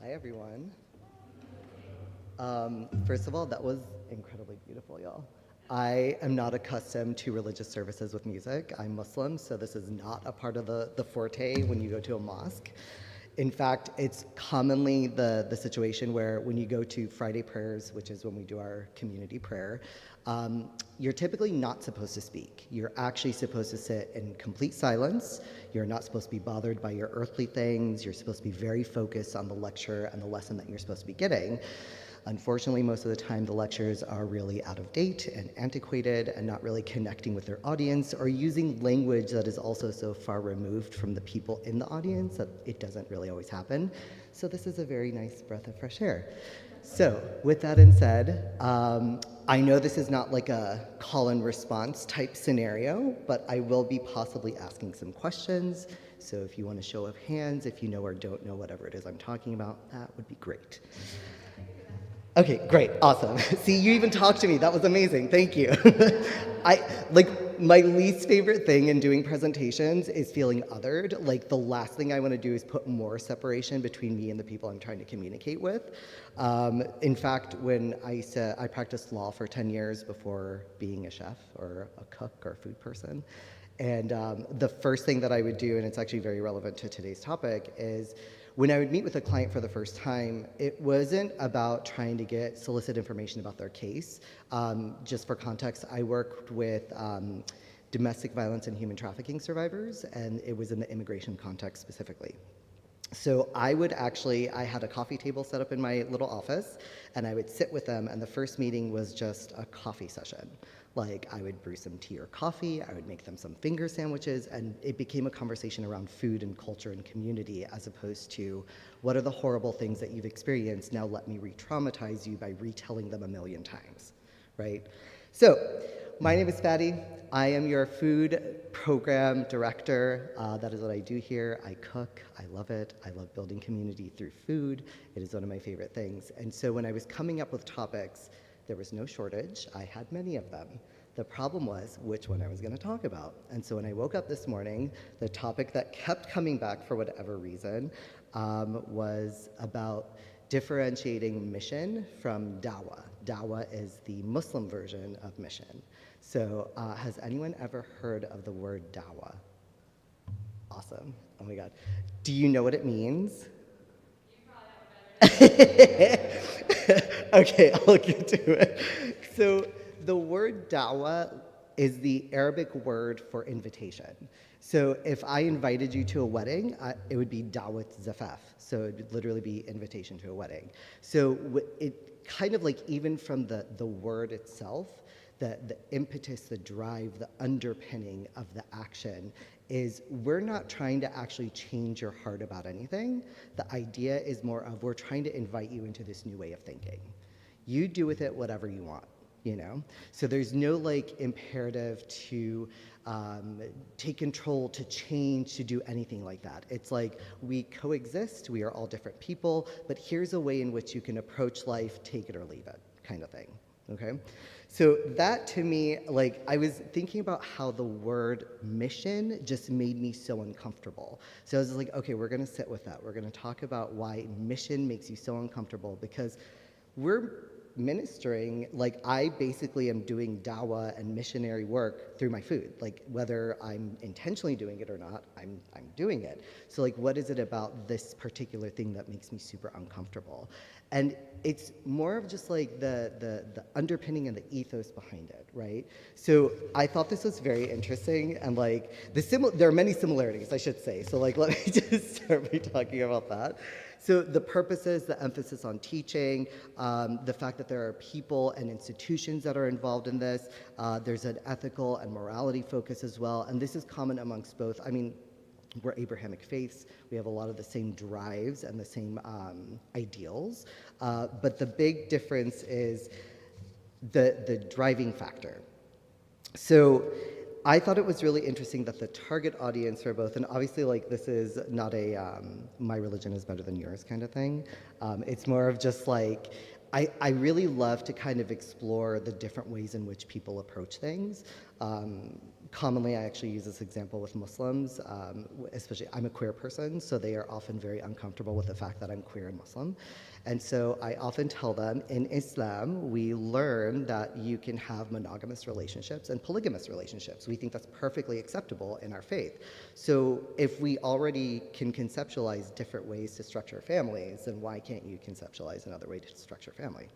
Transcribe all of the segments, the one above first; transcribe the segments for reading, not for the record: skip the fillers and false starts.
Hi, everyone. First of all, that was incredibly beautiful, y'all. I am not accustomed to religious services with music. I'm Muslim, so this is not a part of the forte when you go to a mosque. In fact, it's commonly the situation where when you go to Friday prayers, which is when we do our community prayer, you're typically not supposed to speak. You're actually supposed to sit in complete silence. You're not supposed to be bothered by your earthly things. You're supposed to be very focused on the lecture and the lesson that you're supposed to be getting. Unfortunately, most of the time the lectures are really out of date and antiquated and not really connecting with their audience, or using language that is also so far removed from the people in the audience that it doesn't really always happen. So this is a very nice breath of fresh air. So with that in said, I know this is not like a call and response type scenario, but I will be possibly asking some questions. So if you want a show of hands, if you know or don't know whatever it is I'm talking about, that would be great. Okay, great, awesome. See, you even talked to me. That was amazing. Thank you. My least favorite thing in doing presentations is feeling othered. Like, the last thing I want to do is put more separation between me and the people I'm trying to communicate with. In fact, when I practiced law for 10 years before being a chef or a cook or a food person. And the first thing that I would do, and it's actually very relevant to today's topic, is when I would meet with a client for the first time, it wasn't about trying to get solicit information about their case. Just for context, I worked with domestic violence and human trafficking survivors, and it was in the immigration context specifically. So I had a coffee table set up in my little office, and I would sit with them, and the first meeting was just a coffee session. Like, I would brew some tea or coffee, I would make them some finger sandwiches, and it became a conversation around food and culture and community, as opposed to, what are the horrible things that you've experienced? Now let me re-traumatize you by retelling them a million times, right? So, my name is Fadi. I am your food program director. That is what I do here. I cook, I love it. I love building community through food. It is one of my favorite things. And so when I was coming up with topics, there was no shortage. I had many of them. The problem was which one I was going to talk about. And so when I woke up this morning, the topic that kept coming back for whatever reason was about differentiating mission from dawah. Dawah is the Muslim version of mission. So has anyone ever heard of the word dawah? Awesome. Oh my God. Do you know what it means? Okay, I'll get to it. So the word dawah is the Arabic word for invitation. So if I invited you to a wedding, it would be dawat zafaf. So it would literally be invitation to a wedding. So it kind of like, even from the word itself, the impetus, the drive, the underpinning of the action is, we're not trying to actually change your heart about anything. The idea is more of, we're trying to invite you into this new way of thinking. You do with it whatever you want, you know? So there's no like imperative to take control, to change, to do anything like that. It's like, we coexist, we are all different people, but here's a way in which you can approach life, take it or leave it, kind of thing, okay? So that, to me, like, I was thinking about how the word mission just made me so uncomfortable. So I was like, okay, we're gonna sit with that. We're gonna talk about why mission makes you so uncomfortable, because we're ministering, like, I basically am doing dawah and missionary work through my food. Like, whether I'm intentionally doing it or not, I'm doing it. So like, what is it about this particular thing that makes me super uncomfortable? And it's more of just like the underpinning and the ethos behind it, right? So I thought this was very interesting, and like, there are many similarities, I should say. So like, let me just start by talking about that. So the purposes, the emphasis on teaching, the fact that there are people and institutions that are involved in this, there's an ethical and morality focus as well, and this is common amongst both. I mean, we're Abrahamic faiths, we have a lot of the same drives and the same ideals, but the big difference is the driving factor. So I thought it was really interesting that the target audience for both, and obviously, like, this is not a my religion is better than yours kind of thing. It's more of just like, I really love to kind of explore the different ways in which people approach things. Commonly, I actually use this example with Muslims, especially I'm a queer person, so they are often very uncomfortable with the fact that I'm queer and Muslim. And so I often tell them, in Islam, we learn that you can have monogamous relationships and polygamous relationships. We think that's perfectly acceptable in our faith. So if we already can conceptualize different ways to structure families, then why can't you conceptualize another way to structure family?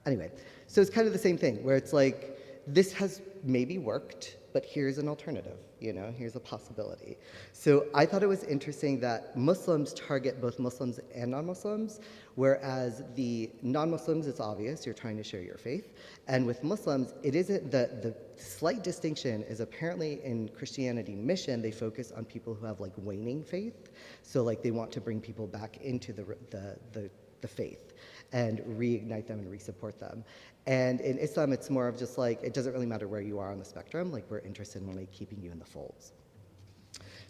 Anyway, so it's kind of the same thing, where it's like, this has maybe worked, but here's an alternative, here's a possibility. So I thought it was interesting that Muslims target both Muslims and non-Muslims, whereas the non-Muslims, it's obvious, you're trying to share your faith. And with Muslims, it isn't, the slight distinction is apparently in Christianity mission, they focus on people who have like waning faith. So like they want to bring people back into the faith and reignite them and resupport them. And in Islam, it's more of just like, it doesn't really matter where you are on the spectrum, like we're interested in like keeping you in the folds.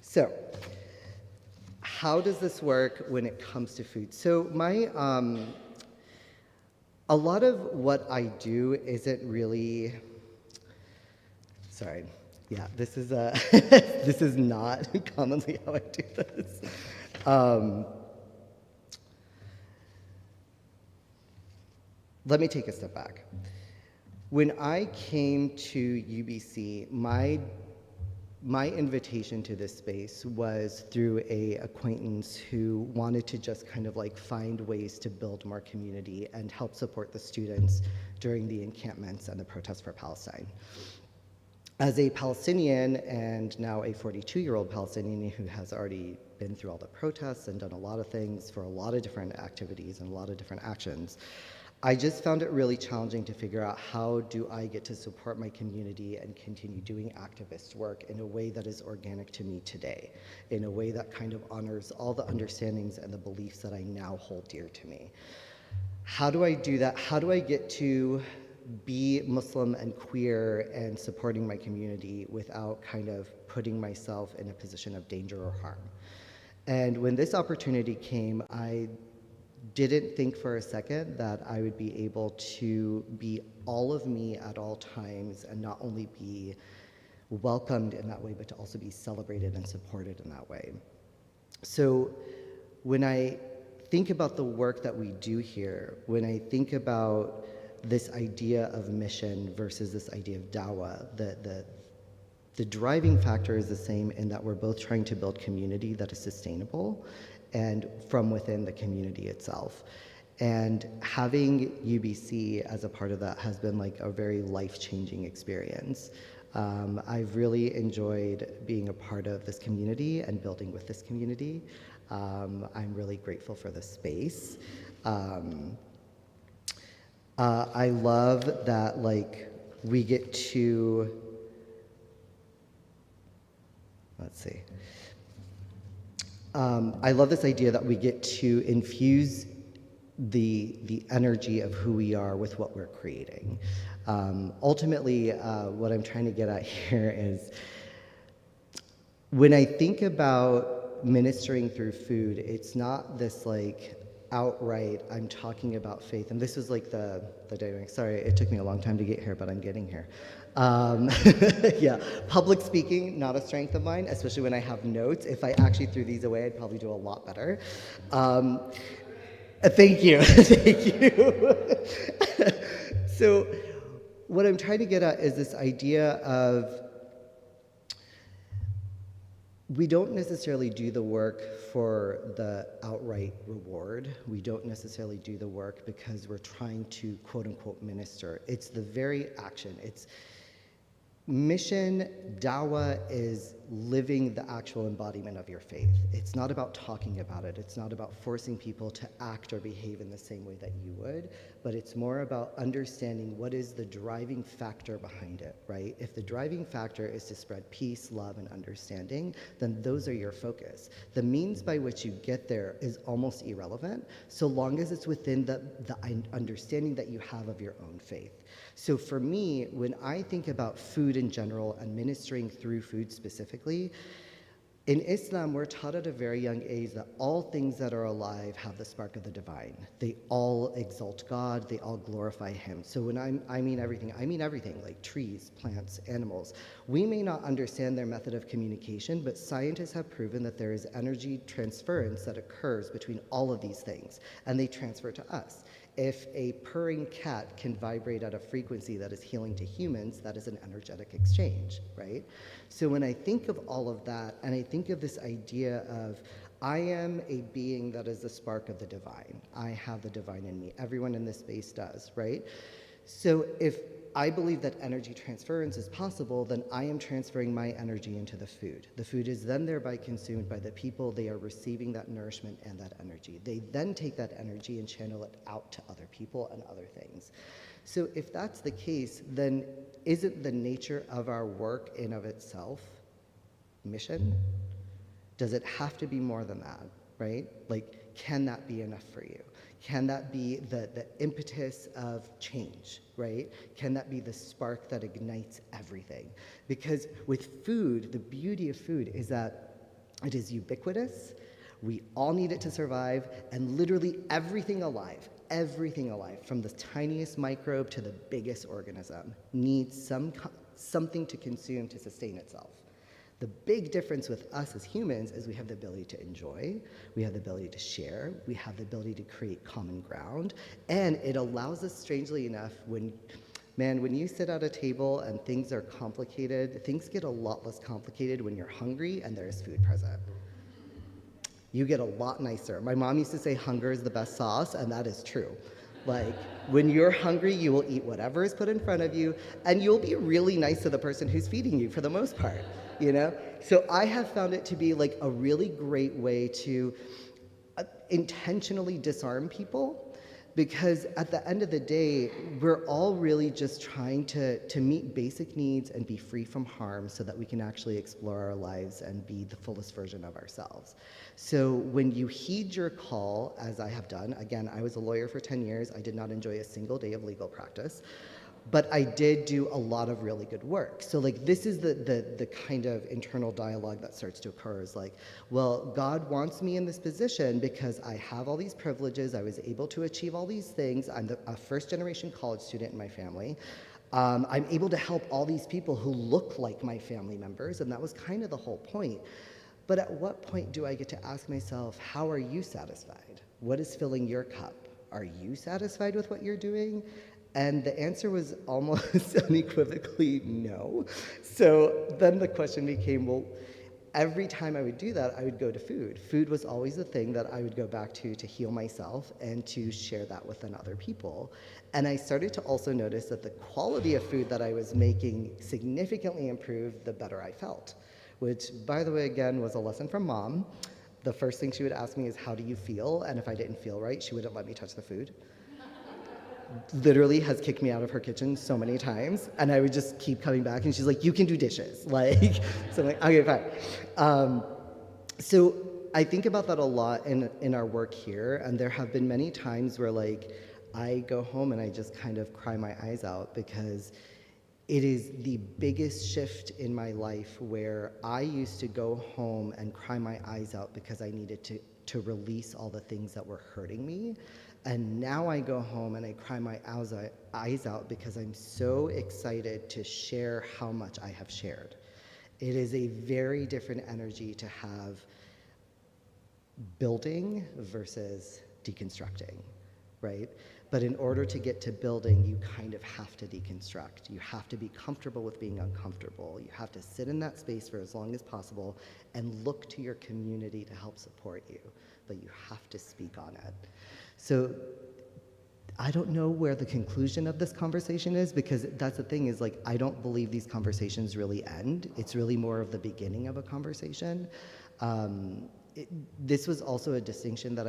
So, how does this work when it comes to food? So a lot of what I do isn't really, sorry, yeah, this is this is not commonly how I do this. Let me take a step back. When I came to UBC, my invitation to this space was through an acquaintance who wanted to just kind of like find ways to build more community and help support the students during the encampments and the protests for Palestine. As a Palestinian and now a 42-year-old Palestinian who has already been through all the protests and done a lot of things for a lot of different activities and a lot of different actions, I just found it really challenging to figure out how do I get to support my community and continue doing activist work in a way that is organic to me today, in a way that kind of honors all the understandings and the beliefs that I now hold dear to me. How do I do that? How do I get to be Muslim and queer and supporting my community without kind of putting myself in a position of danger or harm? And when this opportunity came, I didn't think for a second that I would be able to be all of me at all times and not only be welcomed in that way, but to also be celebrated and supported in that way. So when I think about the work that we do here, when I think about this idea of mission versus this idea of dawah, the driving factor is the same in that we're both trying to build community that is sustainable and from within the community itself. And having UBC as a part of that has been like a very life-changing experience. I've really enjoyed being a part of this community and building with this community. I'm really grateful for the space. I love that like we get to, let's see. I love this idea that we get to infuse the energy of who we are with what we're creating. Ultimately, what I'm trying to get at here is when I think about ministering through food, it's not this like outright, I'm talking about faith. And this is like the dynamic. Sorry, it took me a long time to get here, but I'm getting here. Yeah, public speaking, not a strength of mine, especially when I have notes. If I actually threw these away, I'd probably do a lot better. Thank you, thank you. So what I'm trying to get at is this idea of we don't necessarily do the work for the outright reward. We don't necessarily do the work because we're trying to quote unquote minister. It's the very action. It's mission, dawah is living the actual embodiment of your faith. It's not about talking about it. It's not about forcing people to act or behave in the same way that you would, but it's more about understanding what is the driving factor behind it, right? If the driving factor is to spread peace, love, and understanding, then those are your focus. The means by which you get there is almost irrelevant, so long as it's within the understanding that you have of your own faith. So for me, when I think about food in general and ministering through food specifically, In Islam, we're taught at a very young age that all things that are alive have the spark of the divine. They all exalt God, they all glorify Him. So when I mean everything, like trees, plants, animals. We may not understand their method of communication, but scientists have proven that there is energy transference that occurs between all of these things, and they transfer to us. If a purring cat can vibrate at a frequency that is healing to humans, that is an energetic exchange, right? So when I think of all of that, and I think of this idea of, I am a being that is the spark of the divine. I have the divine in me. Everyone in this space does, right? So if I believe that energy transference is possible, then I am transferring my energy into the food. The food is then thereby consumed by the people. They are receiving that nourishment and that energy. They then take that energy and channel it out to other people and other things. So if that's the case, then isn't the nature of our work in of itself mission? Does it have to be more than that, right? Like, can that be enough for you? Can that be the impetus of change, right? Can that be the spark that ignites everything? Because with food, the beauty of food is that it is ubiquitous. We all need it to survive, and literally everything alive, from the tiniest microbe to the biggest organism, needs something to consume to sustain itself. The big difference with us as humans is we have the ability to enjoy, we have the ability to share, we have the ability to create common ground, and it allows us, strangely enough, when you sit at a table and things are complicated, things get a lot less complicated when you're hungry and there is food present. You get a lot nicer. My mom used to say hunger is the best sauce, and that is true. Like, when you're hungry, you will eat whatever is put in front of you, and you'll be really nice to the person who's feeding you for the most part, you know? So I have found it to be like a really great way to intentionally disarm people, because at the end of the day, we're all really just trying to meet basic needs and be free from harm so that we can actually explore our lives and be the fullest version of ourselves. So when you heed your call, as I have done, again, I was a lawyer for 10 years. I did not enjoy a single day of legal practice, but I did do a lot of really good work. So like, this is the kind of internal dialogue that starts to occur, is like, well, God wants me in this position because I have all these privileges, I was able to achieve all these things, I'm a first-generation college student in my family, I'm able to help all these people who look like my family members, and that was kind of the whole point. But at what point do I get to ask myself, how are you satisfied? What is filling your cup? Are you satisfied with what you're doing? And the answer was almost unequivocally no. So then the question became, well, every time I would do that, I would go to food. Food was always the thing that I would go back to heal myself and to share that with other people. And I started to also notice that the quality of food that I was making significantly improved the better I felt, which, by the way, again, was a lesson from Mom. The first thing she would ask me is, how do you feel? And if I didn't feel right, she wouldn't let me touch the food. Literally has kicked me out of her kitchen so many times, and I would just keep coming back, and she's like, you can do dishes. Like, so I'm like, okay, fine. So I think about that a lot in our work here, and there have been many times where, like, I go home and I just kind of cry my eyes out, because it is the biggest shift in my life, where I used to go home and cry my eyes out because I needed to release all the things that were hurting me. And now I go home and I cry my eyes out because I'm so excited to share how much I have shared. It is a very different energy to have building versus deconstructing, right? But in order to get to building, you kind of have to deconstruct. You have to be comfortable with being uncomfortable. You have to sit in that space for as long as possible and look to your community to help support you, but you have to speak on it. So I don't know where the conclusion of this conversation is, because that's the thing, is like, I don't believe these conversations really end. It's really more of the beginning of a conversation. This was also a distinction that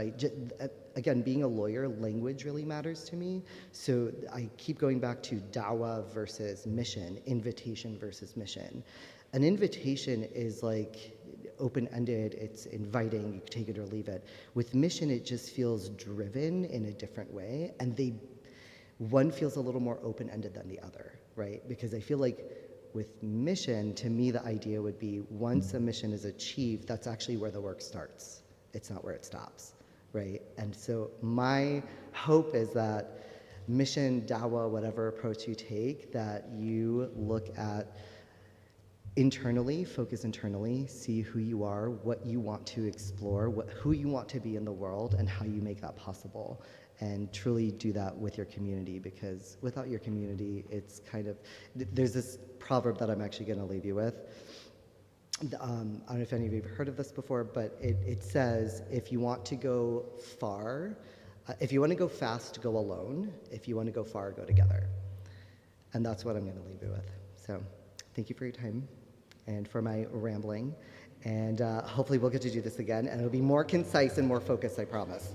again, being a lawyer, language really matters to me. So I keep going back to dawah versus mission, invitation versus mission. An invitation is like open-ended, it's inviting, you can take it or leave it. With mission, it just feels driven in a different way, and one feels a little more open-ended than the other, right? Because I feel like with mission, to me, the idea would be once a mission is achieved, that's actually where the work starts. It's not where it stops, right? And so my hope is that mission, dawah, whatever approach you take, that you look at internally, focus internally, see who you are, what you want to explore, who you want to be in the world, and how you make that possible. And truly do that with your community, because without your community, it's kind of, there's this proverb that I'm actually going to leave you with. I don't know if any of you have heard of this before, but it says, if you want to go far, if you want to go fast, go alone. If you want to go far, go together. And that's what I'm going to leave you with. So thank you for your time and for my rambling. And hopefully we'll get to do this again, and it'll be more concise and more focused, I promise.